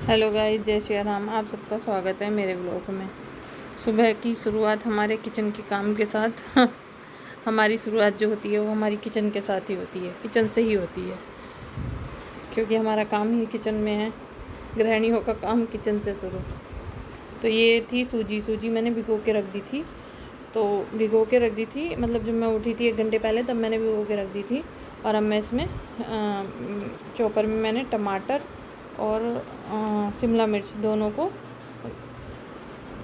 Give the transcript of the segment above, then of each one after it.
Hello guys, जय श्री राम। आप सबका स्वागत है मेरे ब्लॉग में। सुबह की शुरुआत हमारे किचन के काम के साथ हमारी शुरुआत जो होती है वो हमारी किचन के साथ ही होती है, किचन से ही होती है, क्योंकि हमारा काम ही किचन में है। गृहिणियों का काम किचन से शुरू। तो ये थी सूजी मैंने भिगो के रख दी थी। तो भिगो के रख दी थी, मतलब जब मैं उठी थी 1 घंटे पहले तब मैंने भिगो के रख दी थी। और अब मैं इसमें चॉपर में मैंने टमाटर और शिमला मिर्च दोनों को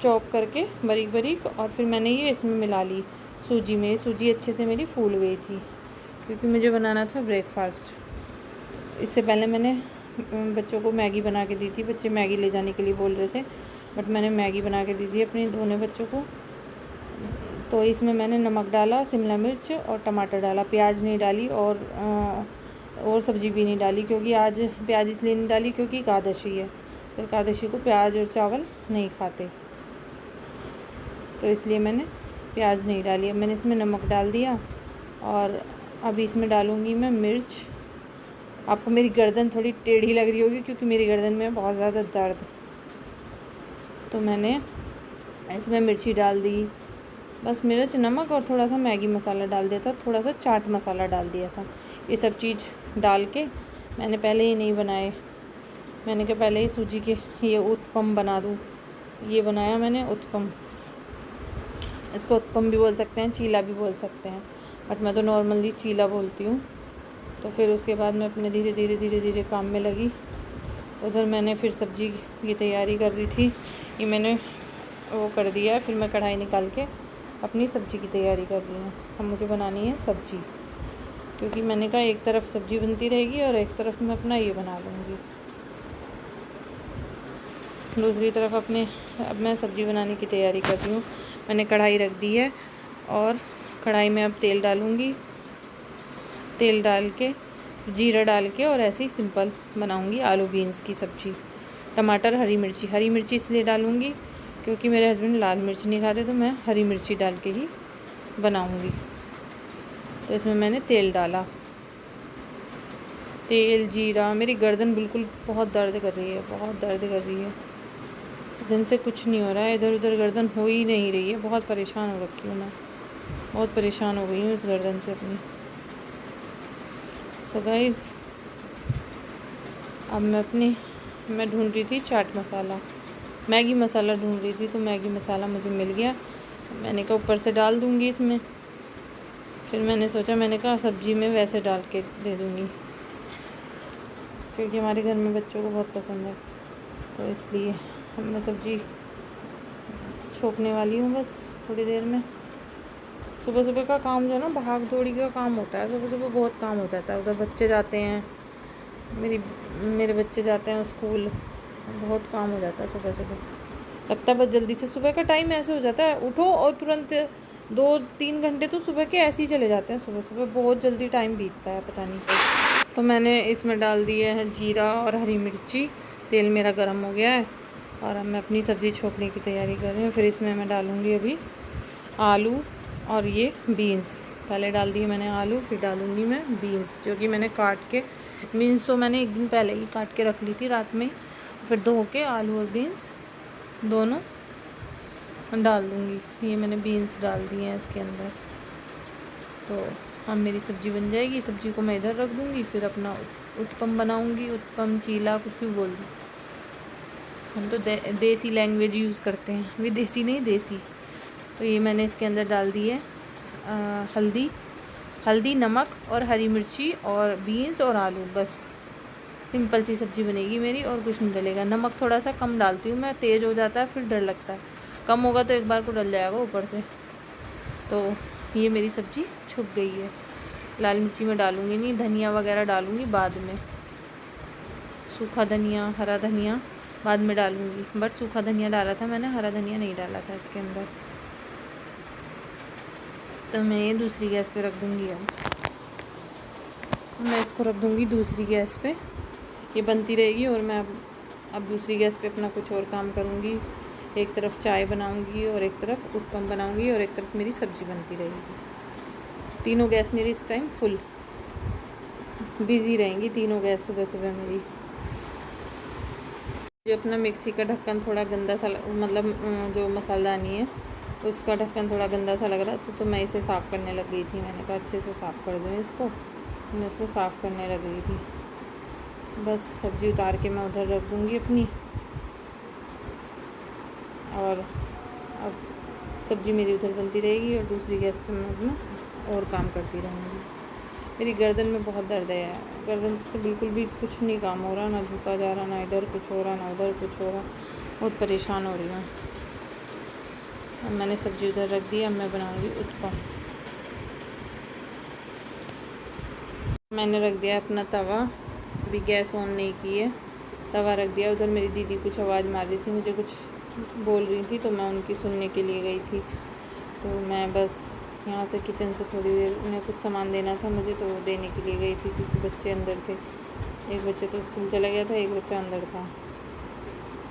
चॉप करके बारीक बारीक, और फिर मैंने ये इसमें मिला ली सूजी में। सूजी अच्छे से मेरी फूल गई थी, क्योंकि मुझे बनाना था ब्रेकफास्ट। इससे पहले मैंने बच्चों को मैगी बना के दी थी। बच्चे मैगी ले जाने के लिए बोल रहे थे, बट मैंने मैगी बना के दी थी अपने दोनों बच्चों को। तो इसमें मैंने नमक डाला, शिमला मिर्च और टमाटर डाला, प्याज नहीं डाली और सब्ज़ी भी नहीं डाली, क्योंकि आज प्याज इसलिए नहीं डाली क्योंकि एकादशी है। तो एकादशी को प्याज और चावल नहीं खाते, तो इसलिए मैंने प्याज नहीं डाली। अब मैंने इसमें नमक डाल दिया और अभी इसमें डालूँगी मैं मिर्च। आपको मेरी गर्दन थोड़ी टेढ़ी लग रही होगी, क्योंकि मेरी गर्दन में बहुत ज़्यादा दर्द। तो मैंने इसमें मिर्ची डाल दी, बस मिर्च, नमक और थोड़ा सा मैगी मसाला डाल दिया था, थोड़ा सा चाट मसाला डाल दिया था। ये सब चीज़ डाल के मैंने पहले ही नहीं बनाए। मैंने कहा पहले ही सूजी के ये उत्पम बना दूँ। ये बनाया मैंने उत्पम। इसको उत्पम भी बोल सकते हैं, चीला भी बोल सकते हैं, बट मैं तो नॉर्मली चीला बोलती हूँ। तो फिर उसके बाद मैं अपने धीरे धीरे काम में लगी। उधर मैंने फिर सब्जी की तैयारी कर रही थी, ये मैंने वो कर दिया है। फिर मैं कढ़ाई निकाल के अपनी सब्ज़ी की तैयारी कर रही हूँ। अब मुझे बनानी है सब्ज़ी, क्योंकि मैंने कहा एक तरफ सब्ज़ी बनती रहेगी और एक तरफ मैं अपना ये बना लूँगी। दूसरी तरफ अब मैं सब्ज़ी बनाने की तैयारी कर रही हूँ। मैंने कढ़ाई रख दी है और कढ़ाई में अब तेल डालूँगी। तेल डाल के जीरा डाल के और ऐसे ही सिंपल बनाऊँगी आलू बीन्स की सब्ज़ी। टमाटर, हरी मिर्ची इसलिए डालूँगी क्योंकि मेरे हस्बैंड लाल मिर्च नहीं खाते, तो मैं हरी मिर्ची डाल के ही बनाऊँगी। तो इसमें मैंने तेल डाला, तेल, जीरा। मेरी गर्दन बिल्कुल बहुत दर्द कर रही है, बहुत दर्द कर रही है। दिन से कुछ नहीं हो रहा है, इधर उधर गर्दन हो ही नहीं रही है। बहुत परेशान हो रखी हूँ मैं, बहुत परेशान हो गई हूँ इस गर्दन से अपनी। सो गाइस, अब मैं ढूंढ रही थी चाट मसाला, मैगी मसाला ढूंढ रही थी, तो मैगी मसाला मुझे मिल गया। मैंने कहा ऊपर से डाल दूँगी इसमें। फिर मैंने सोचा, मैंने कहा सब्ज़ी में वैसे डाल के दे दूँगी, क्योंकि हमारे घर में बच्चों को बहुत पसंद है। तो इसलिए मैं सब्ज़ी छोंकने वाली हूँ बस थोड़ी देर में। सुबह सुबह का काम जो है ना, भाग दौड़ी का काम होता है। सुबह सुबह बहुत काम हो जाता है। उधर बच्चे जाते हैं, मेरे बच्चे जाते हैं स्कूल, बहुत काम हो जाता है सुबह सुबह। लगता है बस जल्दी से, सुबह का टाइम ऐसे हो जाता है, उठो और तुरंत 2-3 घंटे तो सुबह के ऐसे ही चले जाते हैं। सुबह सुबह बहुत जल्दी टाइम बीतता है, पता नहीं। तो मैंने इसमें डाल दिया है जीरा और हरी मिर्ची। तेल मेरा गर्म हो गया है और अब मैं अपनी सब्ज़ी छोंकने की तैयारी कर रही हूँ। फिर इसमें मैं डालूँगी अभी आलू और ये बीन्स। पहले डाल दिए मैंने आलू, फिर डालूँगी मैं बीन्स, जो कि मैंने काट के, बीन्स तो मैंने 1 दिन पहले ही काट के रख ली थी रात में। फिर धो के आलू और बीन्स दोनों डाल दूँगी। ये मैंने बीन्स डाल दिए हैं इसके अंदर। तो अब मेरी सब्ज़ी बन जाएगी। सब्ज़ी को मैं इधर रख दूँगी, फिर अपना उत्पम बनाऊँगी। उत्पम, चीला, कुछ भी बोल दूँ। हम तो देसी लैंग्वेज यूज़ करते हैं, विदेशी नहीं, देसी। तो ये मैंने इसके अंदर डाल दी है हल्दी, नमक और हरी मिर्ची और बीन्स और आलू। बस सिंपल सी सब्ज़ी बनेगी मेरी, और कुछ नहीं डलेगा। नमक थोड़ा सा कम डालती हूँ मैं, तेज़ हो जाता है फिर डर लगता है। कम होगा तो एक बार को डल जाएगा ऊपर से। तो ये मेरी सब्ज़ी छुप गई है। लाल मिर्ची में डालूँगी नहीं, धनिया वगैरह डालूँगी बाद में। सूखा धनिया, हरा धनिया बाद में डालूँगी, बट सूखा धनिया डाला था मैंने, हरा धनिया नहीं डाला था इसके अंदर। तो मैं ये दूसरी गैस पे रख दूँगी। अब मैं इसको रख दूँगी दूसरी गैस पे, ये बनती रहेगी और मैं अब दूसरी गैस पे अपना कुछ और काम करूँगी। एक तरफ चाय बनाऊँगी और एक तरफ उत्पम बनाऊँगी और एक तरफ मेरी सब्ज़ी बनती रहेगी। तीनों गैस मेरी इस टाइम फुल बिज़ी रहेंगी, तीनों गैस सुबह सुबह मेरी। जो अपना मिक्सी का ढक्कन थोड़ा गंदा सा मतलब जो मसालदानी है उसका ढक्कन थोड़ा गंदा सा लग रहा था, तो मैं इसे साफ़ करने लग गई थी। मैंने कहा अच्छे से साफ़ कर दूँ इसको, मैं इसको साफ़ करने लग गई थी। बस सब्ज़ी उतार के मैं उधर रख दूँगी अपनी, और अब सब्ज़ी मेरी उधर बनती रहेगी और दूसरी गैस पे मैं अपना और काम करती रहूँगी। मेरी गर्दन में बहुत दर्द है, गर्दन से बिल्कुल भी कुछ नहीं काम हो रहा, ना झुका जा रहा, ना इधर कुछ हो रहा, ना उधर कुछ हो रहा। बहुत परेशान हो रही हूँ। अब मैंने सब्ज़ी उधर रख दी, अब मैं बनाऊँगी उत्पम। मैंने रख दिया अपना तवा, अभी गैस ऑन नहीं की है, तवा रख दिया। उधर मेरी दीदी कुछ आवाज़ मार रही थी, मुझे कुछ बोल रही थी, तो मैं उनकी सुनने के लिए गई थी। तो मैं बस यहाँ से किचन से थोड़ी देर, उन्हें कुछ सामान देना था मुझे, तो देने के लिए गई थी, क्योंकि बच्चे अंदर थे। एक बच्चे तो स्कूल चला गया था, एक बच्चा अंदर था।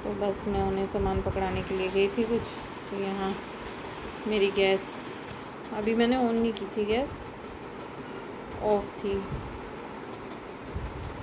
तो बस मैं उन्हें सामान पकड़ाने के लिए गई थी कुछ। तो यहाँ मेरी गैस अभी मैंने ऑन नहीं की थी, गैस ऑफ थी।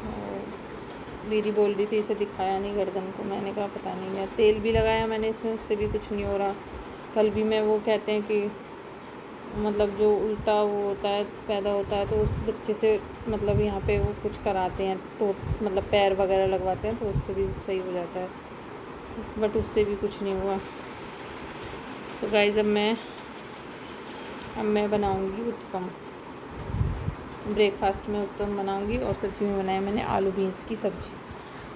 और दीदी बोल रही थी इसे दिखाया नहीं गर्दन को, मैंने कहा पता नहीं यार, तेल भी लगाया मैंने इसमें, उससे भी कुछ नहीं हो रहा। कल भी मैं वो कहते हैं कि मतलब जो उल्टा वो होता है पैदा होता है, तो उस बच्चे से मतलब यहाँ पे वो कुछ कराते हैं, तो मतलब पैर वगैरह लगवाते हैं, तो उससे भी सही हो जाता है, बट उससे भी कुछ नहीं हुआ। तो गाइस अब मैं बनाऊँगी उत्पम। ब्रेकफास्ट में उत्पम बनाऊँगी, और सब्ज़ी में बनाया मैंने आलू बीन्स की सब्ज़ी।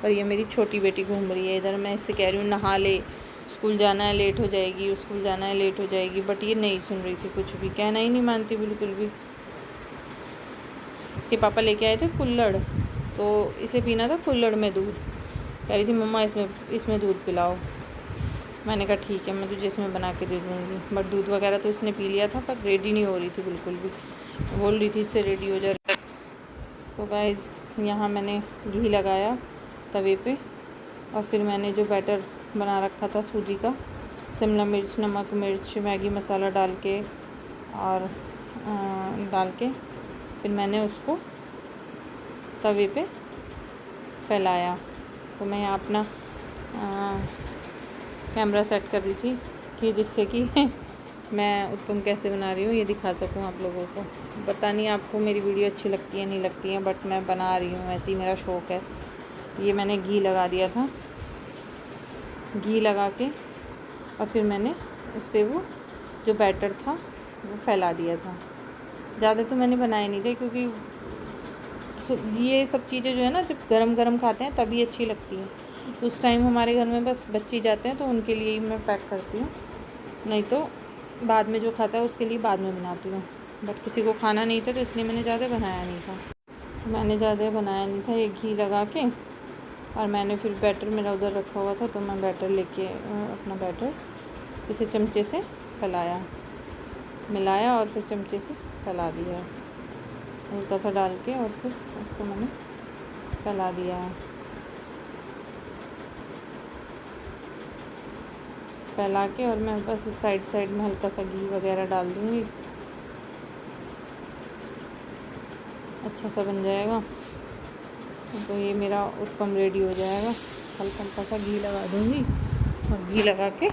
और ये मेरी छोटी बेटी घूम रही है इधर, मैं इससे कह रही हूँ नहा ले, स्कूल जाना है, लेट हो जाएगी, स्कूल जाना है, लेट हो जाएगी, बट ये नहीं सुन रही थी, कुछ भी कहना ही नहीं मानती बिल्कुल भी। इसके पापा लेके आए थे कुल्हड़, तो इसे पीना था कुल्हड़ में दूध, कह रही थी मम्मा इसमें दूध पिलाओ। मैंने कहा ठीक है, मैं तुझे इसमें बना के दे दूँगी। बट दूध वगैरह तो इसने पी लिया था, पर रेडी नहीं हो रही थी बिल्कुल भी, बोल रही थी इससे रेडी हो जा। तो गाइस यहाँ मैंने घी लगाया तवे पे, और फिर मैंने जो बैटर बना रखा था सूजी का, शिमला मिर्च, नमक, मिर्च, मैगी मसाला डाल के और फिर मैंने उसको तवे पे फैलाया। तो मैं यहाँ अपना कैमरा सेट कर रही थी कि जिससे कि मैं उत्पम कैसे बना रही हूँ ये दिखा सकूँ आप लोगों को। पता नहीं आपको मेरी वीडियो अच्छी लगती है नहीं लगती है, बट मैं बना रही हूँ, ऐसे ही मेरा शौक़ है। ये मैंने घी लगा दिया था, घी लगा के और फिर मैंने इस पर वो जो बैटर था वो फैला दिया था। ज़्यादा तो मैंने बनाए नहीं थे, क्योंकि ये सब चीज़ें जो है ना, जब गरम गरम खाते हैं तभी अच्छी लगती हैं। तो उस टाइम हमारे घर में बस बच्चे जाते हैं, तो उनके लिए ही मैं पैक करती हूँ, नहीं तो बाद में जो खाता है उसके लिए बाद में बनाती हूँ। बट किसी को खाना नहीं था, तो इसलिए मैंने ज़्यादा बनाया नहीं था। ये घी लगा के, और मैंने फिर बैटर मेरा उधर रखा हुआ था, तो मैं बैटर लेके अपना बैटर इसे चमचे से फैलाया, मिलाया और फिर चमचे से फैला दिया हल्का सा डाल के, और फिर उसको मैंने फैला दिया है। फैला के और मैं बस साइड में हल्का सा घी वगैरह डाल दूँगी, अच्छा सा बन जाएगा। तो ये मेरा उत्पम रेडी हो जाएगा। हल्का सा घी लगा दूँगी, और घी लगा के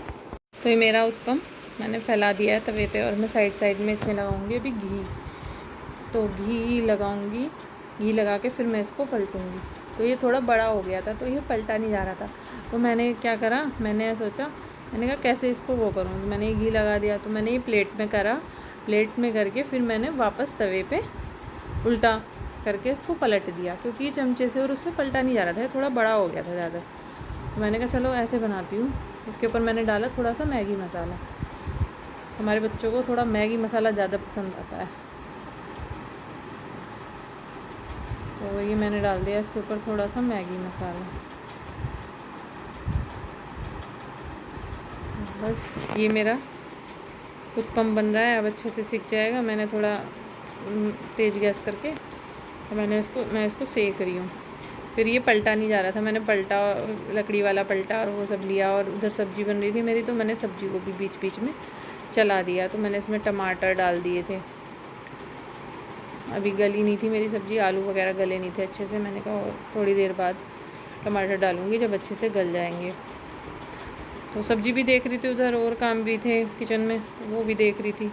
तो ये मेरा उत्पम मैंने फैला दिया है तवे पे, और मैं साइड में इसमें लगाऊंगी अभी घी। तो घी लगाऊंगी, घी लगा के फिर मैं इसको पलटूंगी। तो ये थोड़ा बड़ा हो गया था, तो ये पलटा नहीं जा रहा था। तो मैंने क्या करा, मैंने सोचा, मैंने कहा कैसे इसको वो करूँ। मैंने ये घी लगा दिया, तो मैंने ये प्लेट में करा, प्लेट में करके फिर मैंने वापस तवे पे उल्टा करके इसको पलट दिया, क्योंकि ये चमचे से और उससे पलटा नहीं जा रहा था, ये थोड़ा बड़ा हो गया था ज़्यादा। तो मैंने कहा चलो ऐसे बनाती हूँ। उसके ऊपर मैंने डाला थोड़ा सा मैगी मसाला, हमारे बच्चों को थोड़ा मैगी मसाला ज़्यादा पसंद आता है, तो ये मैंने डाल दिया इसके ऊपर थोड़ा सा मैगी मसाला। बस ये मेरा उत्पम बन रहा है, अब अच्छे से सिक जाएगा। मैंने थोड़ा तेज़ गैस करके मैं इसको सेक रही हूँ। फिर ये पलटा नहीं जा रहा था, मैंने पलटा, लकड़ी वाला पलटा और वो सब लिया, और उधर सब्ज़ी बन रही थी मेरी, तो मैंने सब्ज़ी को भी बीच में चला दिया। तो मैंने इसमें टमाटर डाल दिए थे, अभी गली नहीं थी मेरी सब्ज़ी, आलू वगैरह गले नहीं थे अच्छे से। मैंने कहा थोड़ी देर बाद टमाटर डालूँगी जब अच्छे से गल जाएंगे। तो सब्ज़ी भी देख रही थी उधर, और काम भी थे किचन में, वो भी देख रही थी।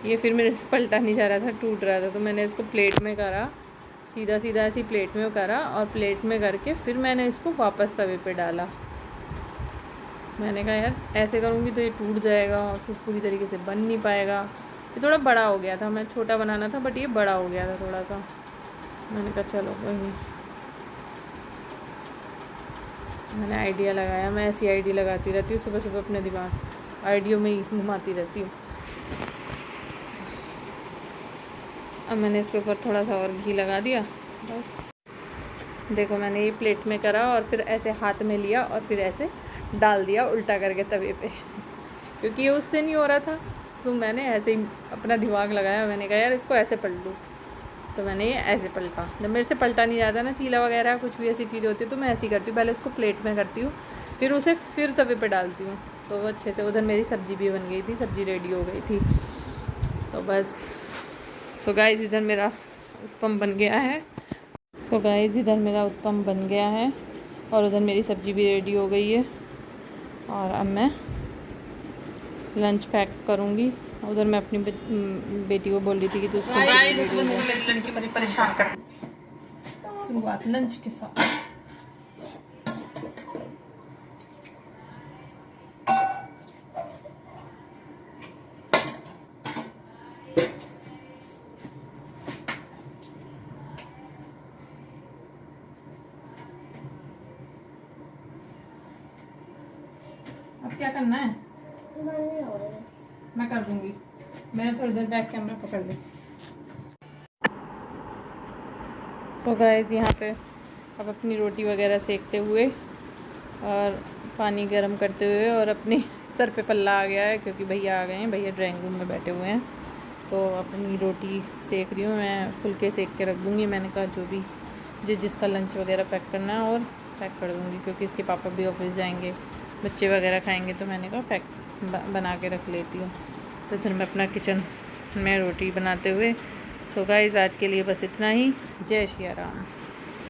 ये फिर मेरे से पलटा नहीं जा रहा था, टूट रहा था, तो मैंने इसको प्लेट में करा, सीधा सीधा ऐसी प्लेट में करा, और प्लेट में करके फिर मैंने इसको वापस तवे पे डाला। मैंने कहा यार ऐसे करूँगी तो ये टूट जाएगा और फिर पूरी तरीके से बन नहीं पाएगा। ये थोड़ा बड़ा हो गया था, मैं छोटा बनाना था बट ये बड़ा हो गया था थोड़ा सा। मैंने कहा चलो कोई नहीं, मैंने आइडिया लगाया। मैं ऐसी आइडिया लगाती रहती हूँ सुबह सुबह, अपने दिमाग आइडियो में ही घुमाती रहती हूँ। अब मैंने इसके ऊपर थोड़ा सा और घी लगा दिया बस। देखो मैंने ये प्लेट में करा और फिर ऐसे हाथ में लिया और फिर ऐसे डाल दिया उल्टा करके तवे पे क्योंकि ये उससे नहीं हो रहा था, तो मैंने ऐसे ही अपना दिमाग लगाया। मैंने कहा यार इसको ऐसे पलट लूँ, तो मैंने ये ऐसे पलटा। जब मेरे से पलटा नहीं जाता ना, चीला वगैरह कुछ भी ऐसी चीज़ होती है, तो मैं ऐसे ही करती हूँ। पहले उसको प्लेट में करती हूँ, फिर उसे फिर तवे पे डालती हूँ, तो वो अच्छे से। उधर मेरी सब्ज़ी भी बन गई थी, सब्ज़ी रेडी हो गई थी, तो बस। सो गाइस इधर मेरा उत्पम बन गया है। और उधर मेरी सब्ज़ी भी रेडी हो गई है, और अब मैं लंच पैक करूँगी। उधर मैं अपनी बेटी को बोल रही थी कि तू परेशान कर। शुरुआत लंच के साथ। अब क्या करना है? मैं कर दूंगी, मैंने थोड़ी देर बैक कैमरा पकड़ ली। सो गाइस यहाँ पे अब अपनी रोटी वगैरह सेकते हुए और पानी गर्म करते हुए, और अपने सर पे पल्ला आ गया है क्योंकि भैया आ गए हैं। भैया ड्राइंग रूम में बैठे हुए हैं, तो अपनी रोटी सेक रही हूँ। मैं फुलके सेक के रख दूँगी। मैंने कहा जो भी जिसका लंच वगैरह पैक करना है और पैक कर दूँगी, क्योंकि इसके पापा भी ऑफिस जाएंगे, बच्चे वगैरह खाएंगे, तो मैंने कहा पैक बना के रख लेती हूँ। तो फिर मैं अपना किचन में रोटी बनाते हुए। सो गाइस आज के लिए बस इतना ही। जय श्री राम।